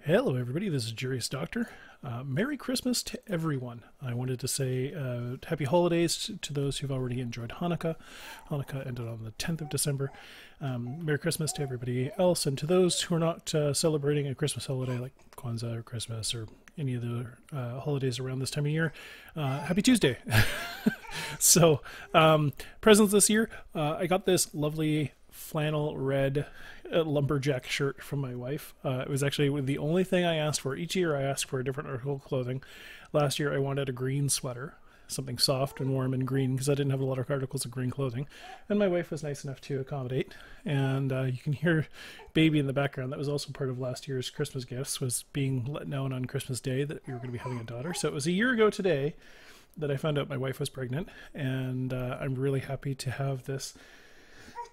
Hello, everybody. This is Jurius Doctor. Merry Christmas to everyone. I wanted to say happy holidays to those who've already enjoyed Hanukkah. Hanukkah ended on the 10th of December. Merry Christmas to everybody else, and to those who are not celebrating a Christmas holiday like Kwanzaa or Christmas or any of the holidays around this time of year. Happy Tuesday. So, presents this year, I got this lovely flannel red lumberjack shirt from my wife. It was actually the only thing I asked for. Each year I ask for a different article of clothing. Last year I wanted a green sweater, something soft and warm and green, because I didn't have a lot of articles of green clothing. And my wife was nice enough to accommodate. And you can hear baby in the background. That was also part of last year's Christmas gifts, was being let known on Christmas Day that we were going to be having a daughter. So it was a year ago today that I found out my wife was pregnant. And I'm really happy to have this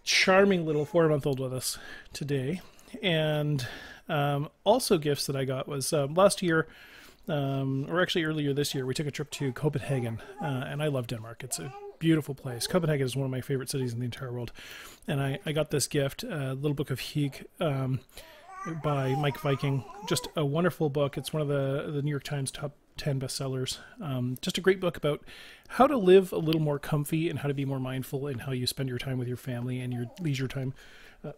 charming little 4-month-old with us today. And also gifts that I got was last year, or actually earlier this year, we took a trip to Copenhagen, and I love Denmark. It's a beautiful place. Copenhagen is one of my favorite cities in the entire world. And I got this gift, a little book of Hygge by Mike Viking. Just a wonderful book. It's one of the New York Times top 10 bestsellers. Just a great book about how to live a little more comfy and how to be more mindful in how you spend your time with your family and your leisure time.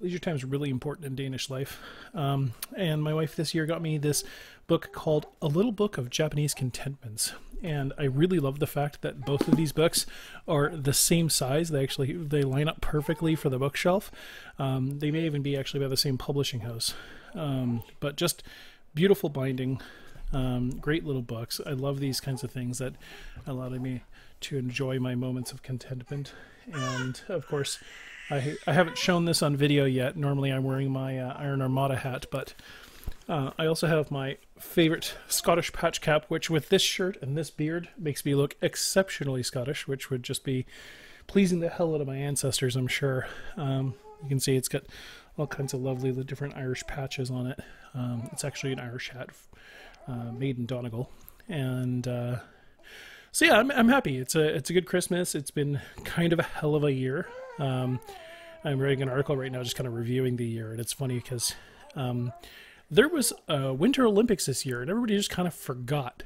Leisure time is really important in Danish life. And my wife this year got me this book called A Little Book of Japanese Contentments. And I really love the fact that both of these books are the same size. They line up perfectly for the bookshelf. They may even be actually by the same publishing house. But just beautiful binding. Great little books. I love these kinds of things that allow me to enjoy my moments of contentment. And of course, I haven't shown this on video yet. Normally I'm wearing my Iron Armada hat, but I also have my favorite Scottish patch cap, which with this shirt and this beard makes me look exceptionally Scottish, which would just be pleasing the hell out of my ancestors, I'm sure. You can see it's got all kinds of lovely different Irish patches on it. It's actually an Irish hat made in Donegal. And so yeah, I'm happy. It's a good Christmas. It's been kind of a hell of a year. I'm writing an article right now just kind of reviewing the year, and it's funny because there was Winter Olympics this year and everybody just kind of forgot.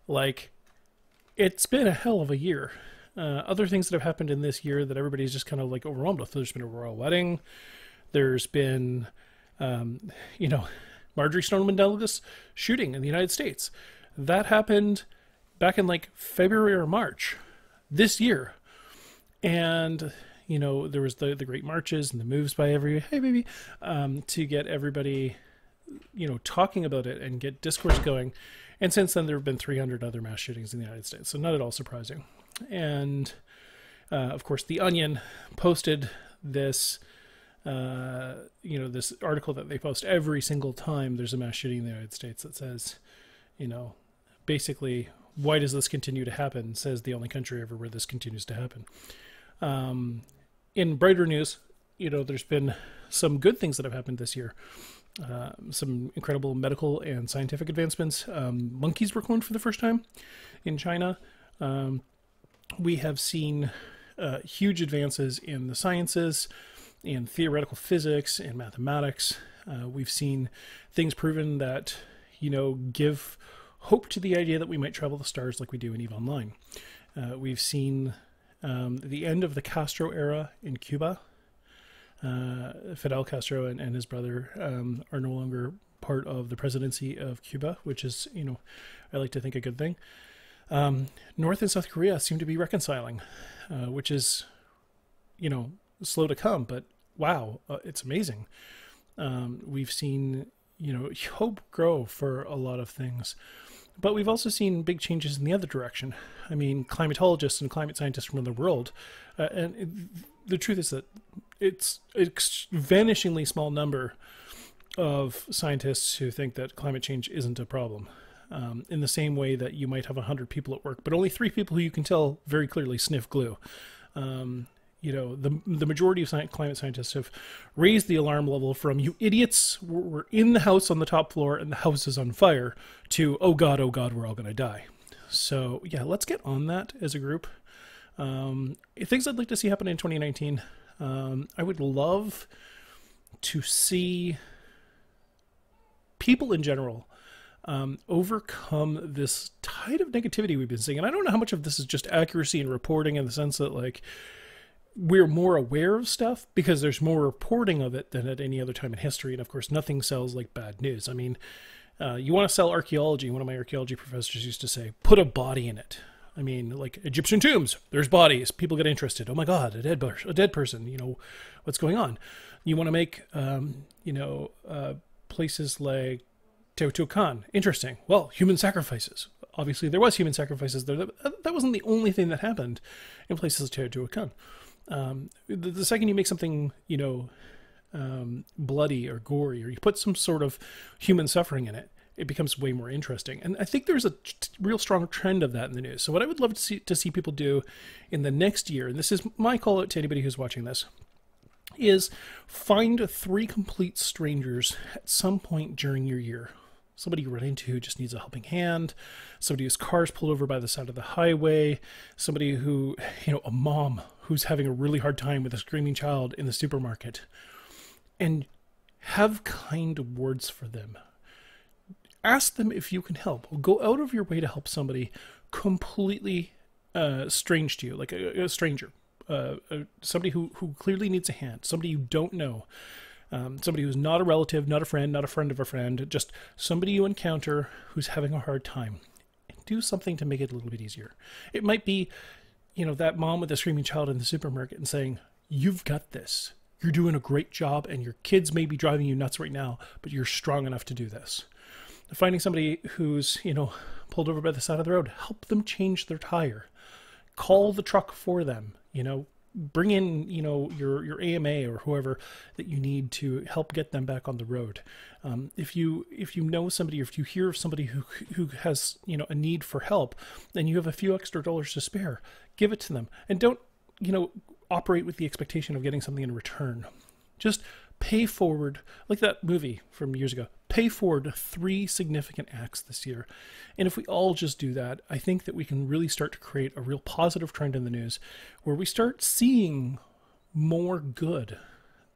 Like, it's been a hell of a year. Other things that have happened in this year that everybody's just kind of like overwhelmed with. There's been a royal wedding. There's been Marjorie Stoneman Douglas shooting in the United States. That happened back in like February or March this year. And, there was the great marches and the moves by to get everybody, talking about it and get discourse going. And since then, there have been 300 other mass shootings in the United States. So not at all surprising. And, of course, The Onion posted this this article that they post every single time there's a mass shooting in the United States that says, basically, why does this continue to happen? Says the only country ever where this continues to happen. In brighter news, there's been some good things that have happened this year. Some incredible medical and scientific advancements. Monkeys were cloned for the first time in China. We have seen huge advances in the sciences, in theoretical physics and mathematics. We've seen things proven that, give hope to the idea that we might travel the stars like we do in EVE Online. We've seen the end of the Castro era in Cuba. Fidel Castro and his brother are no longer part of the presidency of Cuba, which is, I like to think a good thing. North and South Korea seem to be reconciling, which is, slow to come, but wow, it's amazing. We've seen, hope grow for a lot of things, but we've also seen big changes in the other direction. I mean, climatologists and climate scientists from the world, the truth is that it's a vanishingly small number of scientists who think that climate change isn't a problem. In the same way that you might have 100 people at work, but only 3 people who you can tell very clearly sniff glue. The majority of climate scientists have raised the alarm level from "you idiots, we're in the house on the top floor and the house is on fire" to oh God, we're all going to die." So yeah, let's get on that as a group. Things I'd like to see happen in 2019. I would love to see people in general overcome this tide of negativity we've been seeing. And I don't know how much of this is just accuracy in reporting, in the sense that, like, we're more aware of stuff because there's more reporting of it than at any other time in history. And of course, nothing sells like bad news. I mean, you want to sell archaeology. One of my archaeology professors used to say, put a body in it. I mean, like Egyptian tombs, there's bodies. People get interested. Oh my God, a dead person. You know, what's going on? You want to make, places like Teotihuacan interesting. Well, human sacrifices. Obviously, there was human sacrifices there. That wasn't the only thing that happened in places like Teotihuacan. The second you make something, bloody or gory, or you put some sort of human suffering in it, it becomes way more interesting. And I think there's a real strong trend of that in the news. So what I would love to see people do in the next year, and this is my call out to anybody who's watching this, is find 3 complete strangers at some point during your year. Somebody you run into who just needs a helping hand, somebody whose car's pulled over by the side of the highway, somebody who, a mom who's having a really hard time with a screaming child in the supermarket, and have kind words for them. Ask them if you can help. Go out of your way to help somebody completely strange to you, like a stranger, somebody who clearly needs a hand, somebody you don't know. Somebody who's not a relative, not a friend of a friend, just somebody you encounter who's having a hard time. Do something to make it a little bit easier. It might be, that mom with a screaming child in the supermarket and saying, you've got this. You're doing a great job, and your kids may be driving you nuts right now, but you're strong enough to do this. Finding somebody who's, pulled over by the side of the road, help them change their tire. Call the truck for them, bring in, your AMA or whoever that you need to help get them back on the road. If you know somebody, or if you hear of somebody who has, a need for help, and you have a few extra dollars to spare, give it to them. And don't, operate with the expectation of getting something in return. Just pay forward, like that movie from years ago. Pay forward 3 significant acts this year. And if we all just do that, I think that we can really start to create a real positive trend in the news where we start seeing more good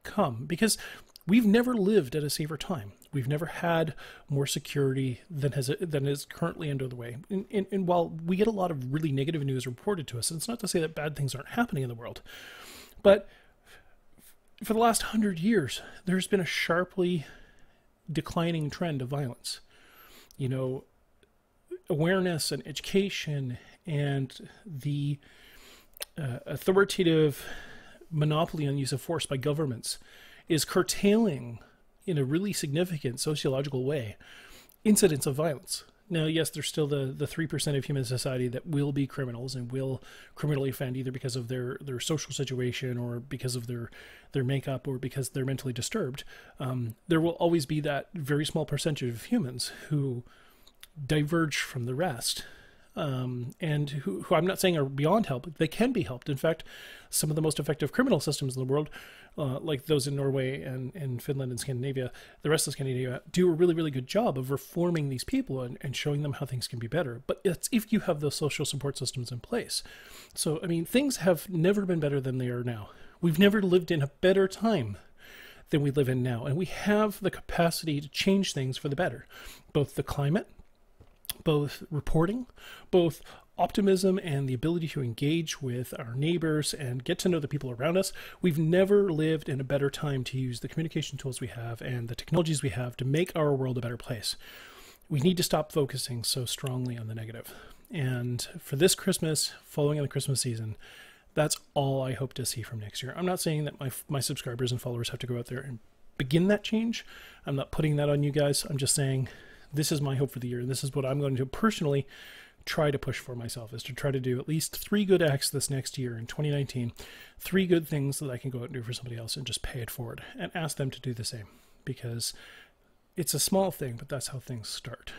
come. Because we've never lived at a safer time. We've never had more security than is currently under the way. And while we get a lot of really negative news reported to us, and it's not to say that bad things aren't happening in the world, but for the last 100 years, there's been a sharply declining trend of violence. Awareness and education and the authoritative monopoly on use of force by governments is curtailing, in a really significant sociological way, incidents of violence. Now, yes, there's still the 3% of human society that will be criminals and will criminally offend, either because of their social situation, or because of their makeup, or because they're mentally disturbed. There will always be that very small percentage of humans who diverge from the rest, and who I'm not saying are beyond help. They can be helped. In fact, some of the most effective criminal systems in the world, like those in Norway and Finland and Scandinavia, the rest of Scandinavia, do a really, really good job of reforming these people and showing them how things can be better. But it's if you have those social support systems in place. So, I mean, things have never been better than they are now. We've never lived in a better time than we live in now. And we have the capacity to change things for the better. Both the climate, both reporting, both optimism, and the ability to engage with our neighbors and get to know the people around us. We've never lived in a better time to use the communication tools we have and the technologies we have to make our world a better place. We need to stop focusing so strongly on the negative. And for this Christmas, following on the Christmas season, that's all I hope to see from next year. I'm not saying that my subscribers and followers have to go out there and begin that change. I'm not putting that on you guys. I'm just saying this is my hope for the year. And this is what I'm going to personally try to push for myself, is to try to do at least 3 good acts this next year in 2019, 3 good things that I can go out and do for somebody else and just pay it forward and ask them to do the same, because it's a small thing, but that's how things start.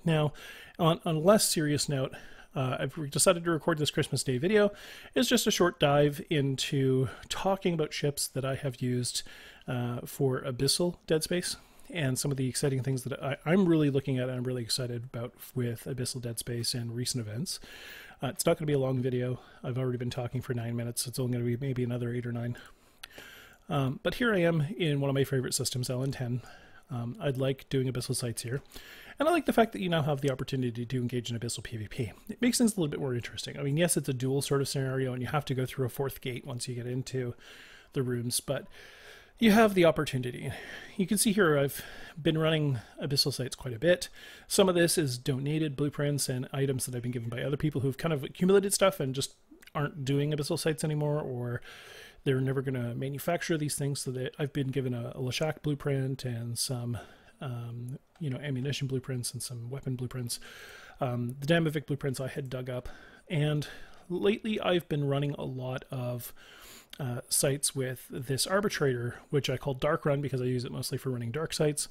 Now, on a less serious note, I've decided to record this Christmas Day video. It's just a short dive into talking about ships that I have used for Abyssal Dead Space, and some of the exciting things that I'm really looking at and I'm really excited about with Abyssal Dead Space and recent events. It's not going to be a long video. I've already been talking for 9 minutes. It's only going to be maybe another 8 or 9. But here I am in one of my favorite systems, LN10. I'd like doing abyssal sites here. And I like the fact that you now have the opportunity to engage in abyssal PvP. It makes things a little bit more interesting. I mean, yes, it's a dual sort of scenario, and you have to go through a fourth gate once you get into the rooms, but you have the opportunity. You can see here I've been running abyssal sites quite a bit. Some of this is donated blueprints and items that I've been given by other people who've kind of accumulated stuff and just aren't doing abyssal sites anymore, or they're never going to manufacture these things. So that I've been given a Lashak blueprint and some ammunition blueprints and some weapon blueprints. The Damavik blueprints I had dug up, and lately I've been running a lot of sites with this arbitrator, which I call Dark Run because I use it mostly for running dark sites.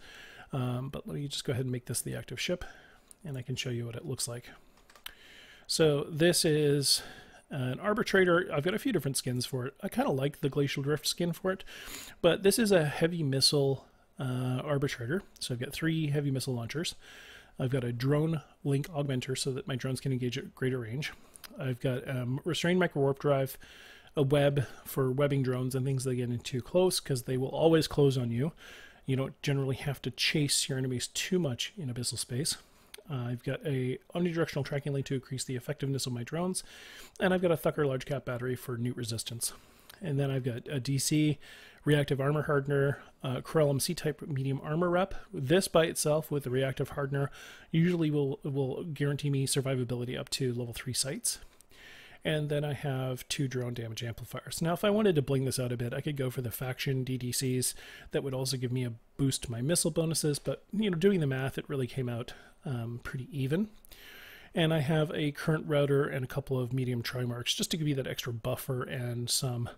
But let me just go ahead and make this the active ship, and I can show you what it looks like. So this is an arbitrator. I've got a few different skins for it. I kind of like the Glacial Drift skin for it, but this is a heavy missile arbitrator. So I've got 3 heavy missile launchers. I've got a drone link augmenter so that my drones can engage at greater range. I've got restrained micro warp drive, a web for webbing drones and things that get in too close, because they will always close on you. You don't generally have to chase your enemies too much in abyssal space. I've got a omnidirectional tracking link to increase the effectiveness of my drones, and I've got a Thucker large cap battery for newt resistance. And then I've got a DC, reactive armor hardener, Corellum C-type medium armor rep. This by itself with the reactive hardener usually will guarantee me survivability up to level 3 sites. And then I have 2 drone damage amplifiers. Now, if I wanted to bling this out a bit, I could go for the faction DDCs. That would also give me a boost to my missile bonuses, but doing the math, it really came out pretty even. And I have a current router and a couple of medium trimarks just to give you that extra buffer and some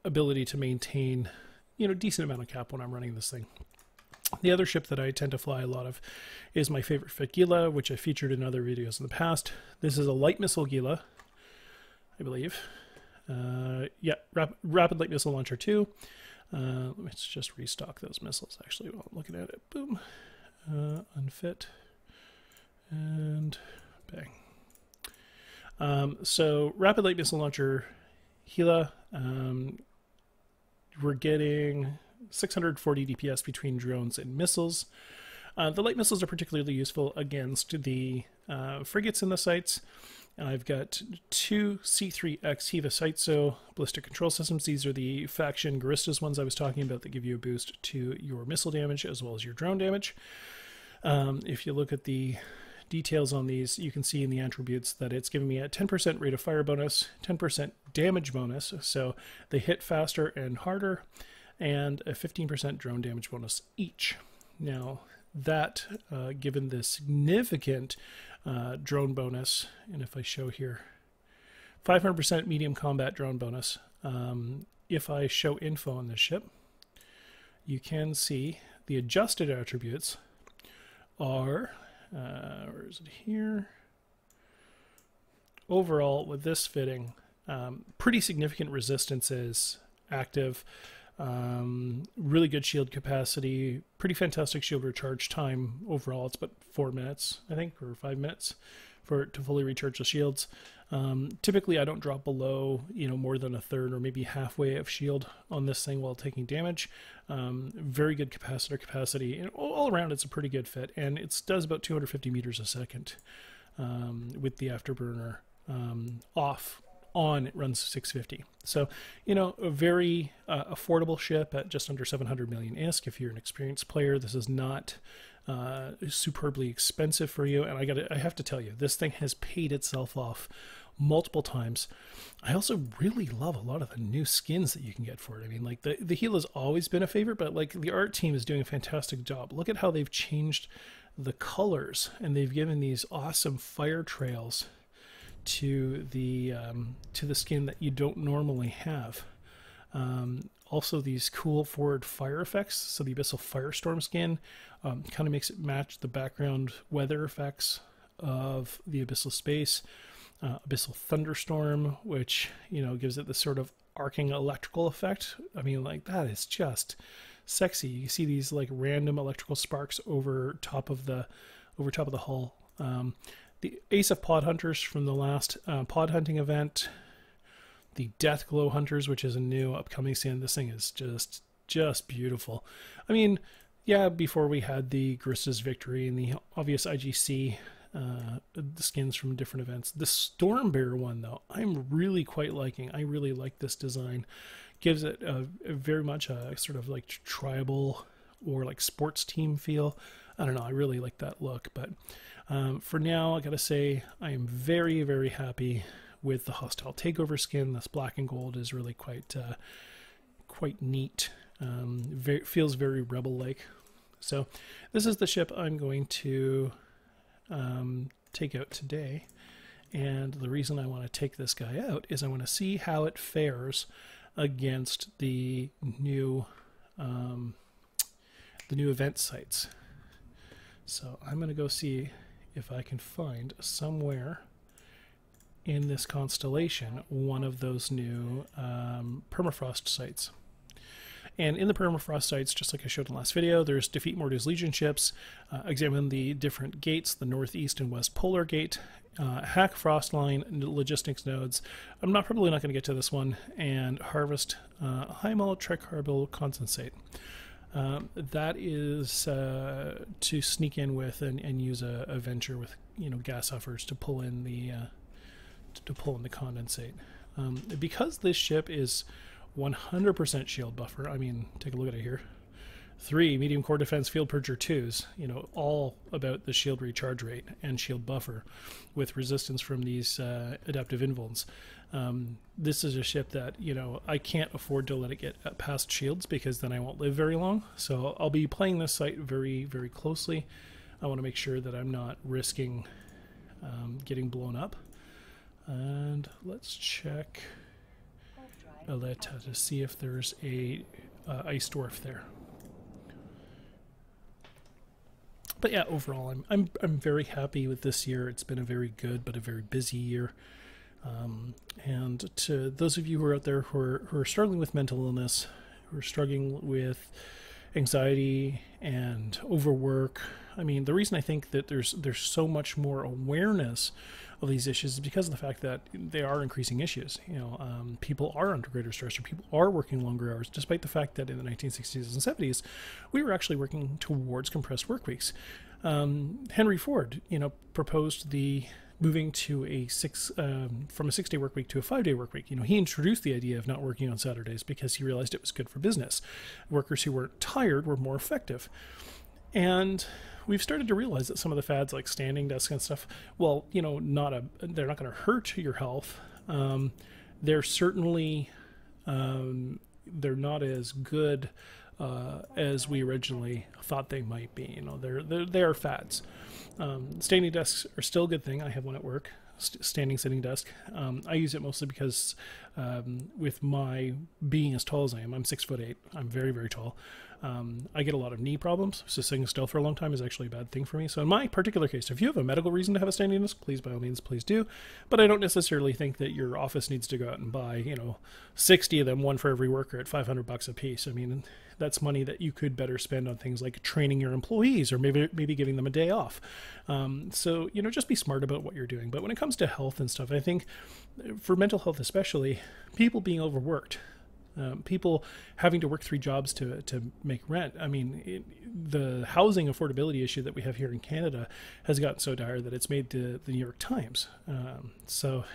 ability to maintain decent amount of cap when I'm running this thing. The other ship that I tend to fly a lot of is my favorite fit Gila, which I featured in other videos in the past. This is a light missile Gila, I believe. Yeah, rapid light missile launcher 2. Let's just restock those missiles actually while I'm looking at it. Boom. Unfit. And bang. So rapid light missile launcher Gila. We're getting 640 DPS between drones and missiles. The light missiles are particularly useful against the frigates in the sites. I've got 2 C3X Hiva Saitso ballistic control systems. These are the faction Garistas ones I was talking about that give you a boost to your missile damage as well as your drone damage. If you look at the details on these, you can see in the attributes that it's giving me a 10% rate of fire bonus, 10% damage bonus, so they hit faster and harder, and a 15% drone damage bonus each. Now that, given the significant drone bonus, and if I show here, 500% medium combat drone bonus, if I show info on this ship, you can see the adjusted attributes are, where is it here? Overall, with this fitting, pretty significant resistance is active. Really good shield capacity, pretty fantastic shield recharge time overall. It's about 4 minutes, I think, or 5 minutes for it to fully recharge the shields. Typically I don't drop below, more than a third or maybe halfway of shield on this thing while taking damage. Very good capacitor capacity, and all around it's a pretty good fit, and it does about 250 meters a second with the afterburner off. On it runs 650. So, a very affordable ship at just under 700 million ISK. If you're an experienced player, this is not superbly expensive for you. And I have to tell you, this thing has paid itself off multiple times. I also really love a lot of the new skins that you can get for it. I mean, like the Gila's always been a favorite, but like the art team is doing a fantastic job. Look at how they've changed the colors, and they've given these awesome fire trails to the skin that you don't normally have. Also these cool forward fire effects. So the Abyssal Firestorm skin kind of makes it match the background weather effects of the Abyssal Space. Abyssal Thunderstorm, which gives it this sort of arcing electrical effect. I mean, like, that is just sexy. You see these like random electrical sparks over top of the hull. The Ace of Pod Hunters from the last pod hunting event. The Death Glow Hunters, which is a new upcoming skin. This thing is just just beautiful. I mean, yeah, before we had the Gris's victory and the obvious IGC skins from different events. The Stormbear one, though, I'm really quite liking. I really like this design. Gives it a very much a sort of like tribal or like sports team feel. I don't know. I really like that look. But for now, I gotta say, I am very, very happy with the Hostile Takeover skin. This black and gold is really quite neat. Feels very rebel-like. So this is the ship I'm going to take out today. And the reason I want to take this guy out is I want to see how it fares against the new event sites. So I'm going to go see if I can find somewhere in this constellation one of those new permafrost sites. And in the permafrost sites, just like I showed in the last video, there's defeat Mordu's Legion ships, examine the different gates, the northeast and west polar gate, hack Frostline logistics nodes. I'm probably not going to get to this one, and harvest Hymal Tricarbyl condensate. That is to sneak in with and use a venture with gas huffers to pull in the condensate. Because this ship is 100% shield buffer. I mean, take a look at it here. 3 medium core defense field purger 2s, all about the shield recharge rate and shield buffer with resistance from these adaptive invulns. This is a ship that, I can't afford to let it get past shields because then I won't live very long. So I'll be playing this site very, very closely. I want to make sure that I'm not risking getting blown up. And let's check Aleta to see if there's a ice dwarf there. But yeah, overall, I'm very happy with this year. It's been a very good but a very busy year. And to those of you who are out there who are struggling with mental illness, who are struggling with anxiety and overwork, I mean, the reason I think that there's so much more awareness of these issues is because of the fact that they are increasing issues. People are under greater stress, or people are working longer hours, despite the fact that in the 1960s and 70s, we were actually working towards compressed work weeks. Henry Ford, proposed the moving to from a 6-day work week to a 5-day work week. He introduced the idea of not working on Saturdays because he realized it was good for business. Workers who weren't tired were more effective. And we've started to realize that some of the fads like standing desks and stuff, well, they're not going to hurt your health. They're certainly, they're not as good as we originally thought they might be. They are fads. Standing desks are still a good thing. I have one at work, standing sitting desk. I use it mostly because with my being as tall as I am, I'm 6'8". I'm very, very tall. I get a lot of knee problems, so sitting still for a long time is actually a bad thing for me. So in my particular case, if you have a medical reason to have a standing desk, please, by all means, please do. But I don't necessarily think that your office needs to go out and buy, 60 of them, one for every worker at $500 a piece. I mean, that's money that you could better spend on things like training your employees or maybe giving them a day off. So, just be smart about what you're doing. But when it comes to health and stuff, I think for mental health especially, people being overworked, people having to work 3 jobs to make rent. I mean, the housing affordability issue that we have here in Canada has gotten so dire that it's made the New York Times. And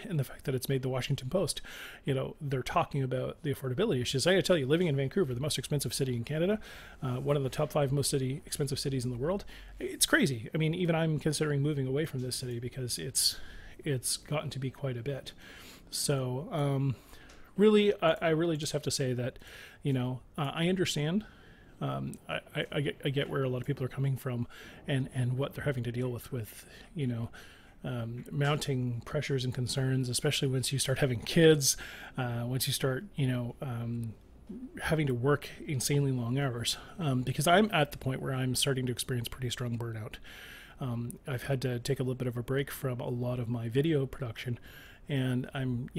the fact that it's made the Washington Post, they're talking about the affordability issues. I gotta tell you, living in Vancouver, the most expensive city in Canada, one of the top 5 most expensive cities in the world, it's crazy. I mean, even I'm considering moving away from this city because it's gotten to be quite a bit. So, really, I really just have to say that, I understand. I get where a lot of people are coming from and what they're having to deal with mounting pressures and concerns, especially once you start having kids, once you start, having to work insanely long hours. Because I'm at the point where I'm starting to experience pretty strong burnout. I've had to take a little bit of a break from a lot of my video production. And I'm,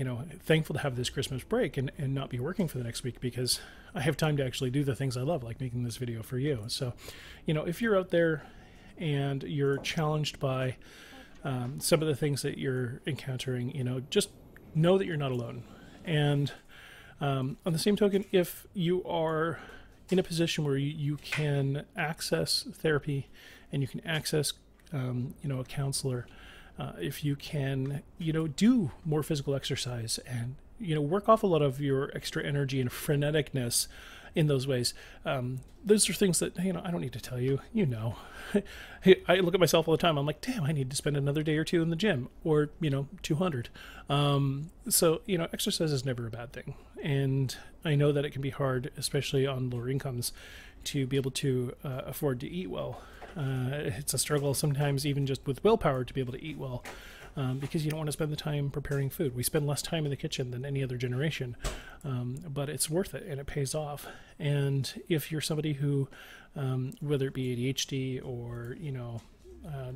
thankful to have this Christmas break and not be working for the next week because I have time to actually do the things I love, like making this video for you. So, if you're out there and you're challenged by some of the things that you're encountering, just know that you're not alone. And on the same token, if you are, in a position where you can access therapy and you can access, a counselor, if you can, do more physical exercise and, work off a lot of your extra energy and freneticness in those ways. Those are things that, I don't need to tell you, I look at myself all the time. I'm like, damn, I need to spend another day or two in the gym, or, 200. So, exercise is never a bad thing. And I know that it can be hard, especially on lower incomes, to be able to afford to eat well. It's a struggle sometimes, even just with willpower, to be able to eat well. Because you don't want to spend the time preparing food. We spend less time in the kitchen than any other generation, but it's worth it and it pays off. And if you're somebody who, whether it be ADHD or,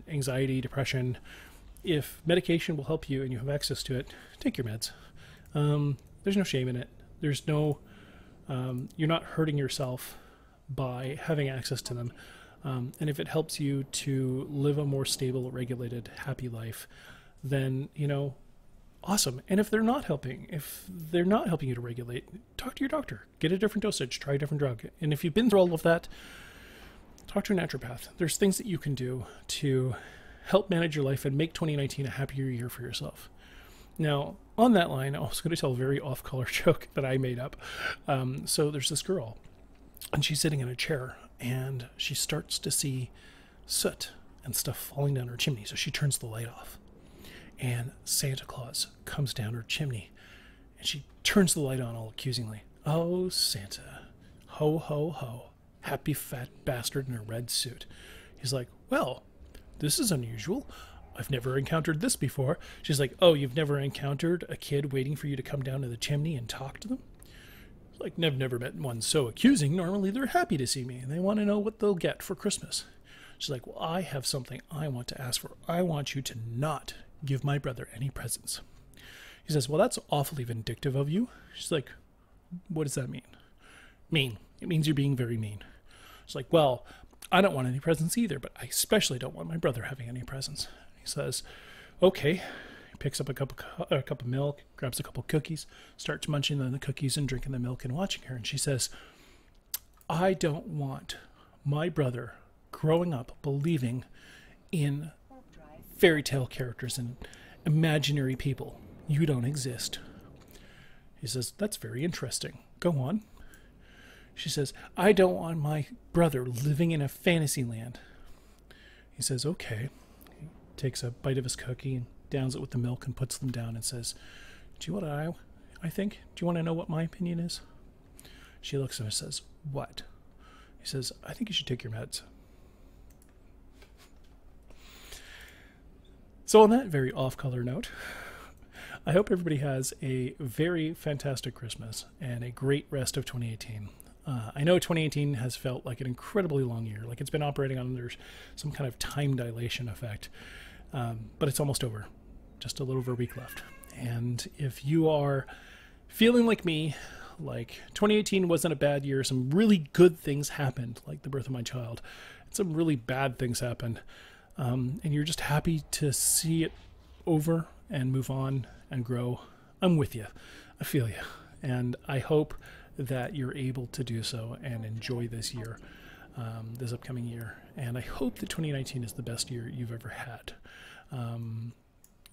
anxiety, depression, if medication will help you and you have access to it, take your meds. There's no shame in it. There's no, you're not hurting yourself by having access to them. And if it helps you to live a more stable, regulated, happy life, then, awesome. And if they're not helping you to regulate, talk to your doctor, get a different dosage, try a different drug. And if you've been through all of that, talk to a naturopath. There's things that you can do to help manage your life and make 2019 a happier year for yourself. Now, on that line, I was going to tell a very off-color joke that I made up. So there's this girl, and she's sitting in a chair, and she starts to see soot and stuff falling down her chimney. So she turns the light off. And Santa Claus comes down her chimney, and she turns the light on all accusingly. Oh, Santa, ho, ho, ho, happy fat bastard in a red suit. He's like, well, this is unusual. I've never encountered this before. She's like, oh, you've never encountered a kid waiting for you to come down to the chimney and talk to them? Like, I've never met one so accusing. Normally they're happy to see me, and they want to know what they'll get for Christmas. She's like, well, I have something I want to ask for. I want you to not give my brother any presents. He says, well, that's awfully vindictive of you. She's like, what does that mean? Mean. It means you're being very mean. She's like, well, I don't want any presents either, but I especially don't want my brother having any presents. He says, okay. He picks up a cup of milk, grabs a couple cookies, starts munching on the cookies and drinking the milk and watching her. And she says, I don't want my brother growing up believing in fairy tale characters and imaginary people. You don't exist. He says, that's very interesting. Go on. She says, I don't want my brother living in a fantasy land. He says, okay. He takes a bite of his cookie and downs it with the milk and puts them down and says, do you know what I think? Do you want to know what my opinion is? She looks at him and says, what? He says, I think you should take your meds. So on that very off-color note, I hope everybody has a very fantastic Christmas and a great rest of 2018. I know 2018 has felt like an incredibly long year, like it's been operating under some kind of time dilation effect, but it's almost over. Just a little over a week left. And if you are feeling like me, like 2018 wasn't a bad year, some really good things happened, like the birth of my child, and some really bad things happened. And you're just happy to see it over and move on and grow, I'm with you. I feel you. And I hope that you're able to do so and enjoy this year, this upcoming year. And I hope that 2019 is the best year you've ever had.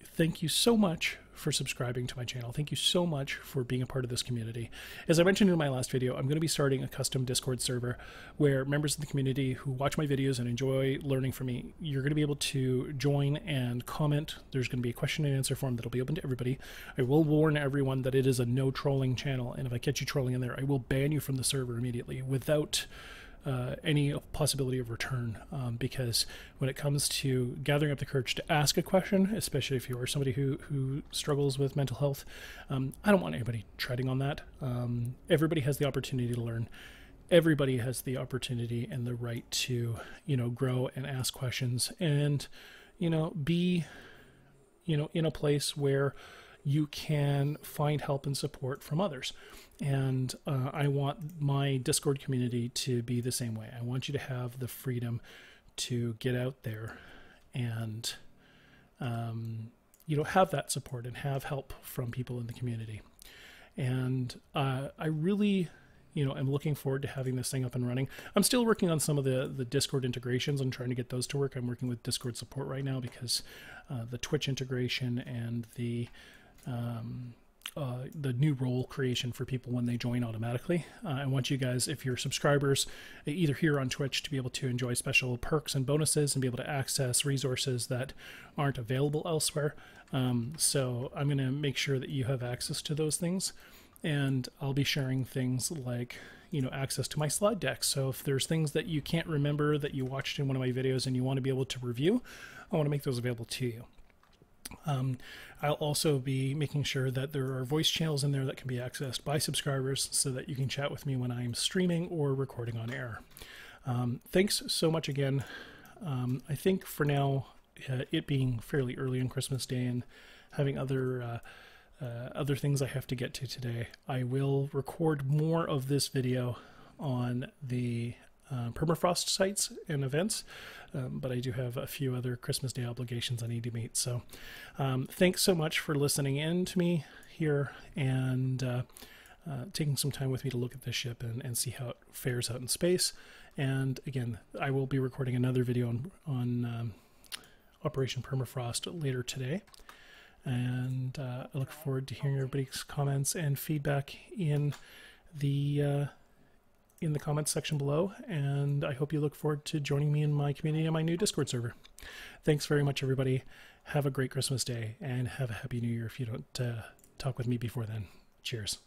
Thank you so much for subscribing to my channel. Thank you so much for being a part of this community. As I mentioned in my last video, I'm going to be starting a custom Discord server where members of the community who watch my videos and enjoy learning from me, you're going to be able to join and comment. There's going to be a question and answer form that'll be open to everybody. I will warn everyone that it is a no trolling channel, and if I catch you trolling in there, I will ban you from the server immediately without any possibility of return, because when it comes to gathering up the courage to ask a question, especially if you are somebody who struggles with mental health, I don't want anybody treading on that. Everybody has the opportunity to learn. Everybody has the opportunity and the right to, grow and ask questions and, be, in a place where you can find help and support from others. And I want my Discord community to be the same way. I want you to have the freedom to get out there and, have that support and have help from people in the community. And I really, I'm looking forward to having this thing up and running. I'm still working on some of the Discord integrations and trying to get those to work. I'm working with Discord support right now because the Twitch integration and the new role creation for people when they join automatically. I want you guys, if you're subscribers, either here on Twitch, to be able to enjoy special perks and bonuses and be able to access resources that aren't available elsewhere. So I'm going to make sure that you have access to those things. And I'll be sharing things like, access to my slide deck. So if there's things that you can't remember that you watched in one of my videos and you want to be able to review, I want to make those available to you. I'll also be making sure that there are voice channels in there that can be accessed by subscribers so that you can chat with me when I'm streaming or recording on air. Thanks so much again. I think for now, it being fairly early on Christmas Day and having other things I have to get to today, I will record more of this video on the permafrost sites and events, but I do have a few other Christmas Day obligations I need to meet. So thanks so much for listening in to me here and taking some time with me to look at this ship and see how it fares out in space. And again, I will be recording another video on Operation Permafrost later today. And I look forward to hearing everybody's comments and feedback in the comments section below. And I hope you look forward to joining me in my community on my new Discord server. Thanks very much, everybody. Have a great Christmas Day and have a Happy New Year if you don't talk with me before then. Cheers.